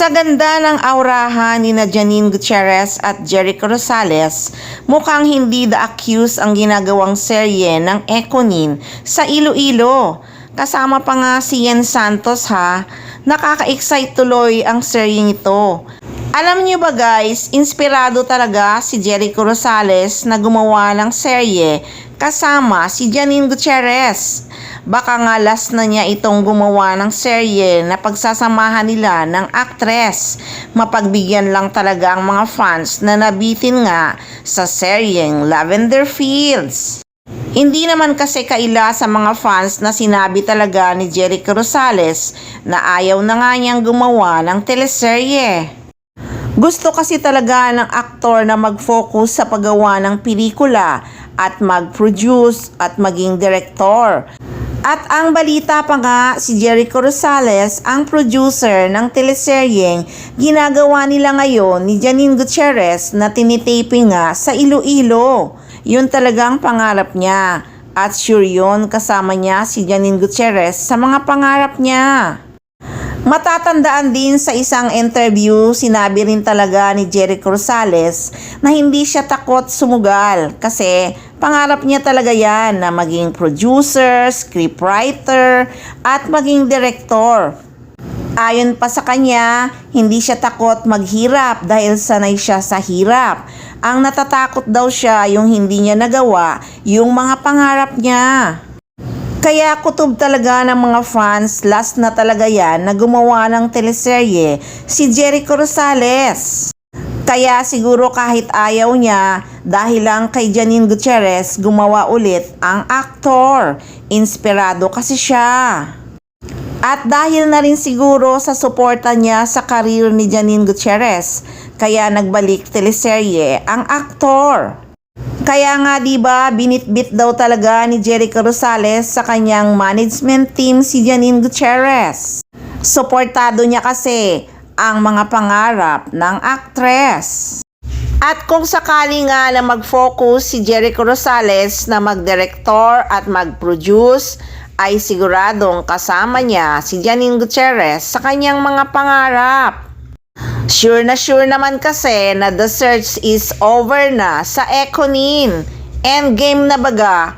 Sa ganda ng aurahan ni na Janine Gutierrez at Jericho Rosales, mukhang hindi The Accused ang ginagawang serye ng Econin sa Iloilo. Kasama pa nga si Yen Santos ha, nakaka-excite tuloy ang seryeng ito. Alam niyo ba guys, inspirado talaga si Jericho Rosales na gumawa ng serye kasama si Janine Gutierrez. Baka nga last na niya itong gumawa ng serye na pagsasamahan nila ng aktres. Mapagbigyan lang talaga ang mga fans na nabitin nga sa seryeng Lavender Fields. Hindi naman kasi kaila sa mga fans na sinabi talaga ni Jericho Rosales na ayaw na nga niyang gumawa ng teleserye. Gusto kasi talaga ng aktor na mag-focus sa paggawa ng pelikula at mag-produce at maging direktor. At ang balita pa nga, si Jericho Rosales ang producer ng teleseryeng ginagawa nila ngayon ni Janine Gutierrez na tinitaping nga sa Iloilo. Yun talagang pangarap niya. At sure yun, kasama niya si Janine Gutierrez sa mga pangarap niya. Matatandaan din sa isang interview, sinabi rin talaga ni Jericho Rosales na hindi siya takot sumugal kasi pangarap niya talaga yan na maging producer, scriptwriter at maging director. Ayon pa sa kanya, hindi siya takot maghirap dahil sanay siya sa hirap. Ang natatakot daw siya yung hindi niya nagawa yung mga pangarap niya. Kaya kutob talaga ng mga fans, last na talaga yan na gumawa ng teleserye si Jericho Rosales. Kaya siguro kahit ayaw niya, dahil lang kay Janine Gutierrez gumawa ulit ang aktor. Inspirado kasi siya. At dahil na rin siguro sa suporta niya sa karir ni Janine Gutierrez, kaya nagbalik teleserye ang aktor. Kaya nga diba, binitbit daw talaga ni Jericho Rosales sa kanyang management team si Janine Gutierrez. Suportado niya kasi ang mga pangarap ng aktres. At kung sakali nga na mag-focus si Jericho Rosales na mag-director at mag-produce, ay siguradong kasama niya si Janine Gutierrez sa kanyang mga pangarap. Sure naman kasi na the search is over na sa Econin. Endgame na baga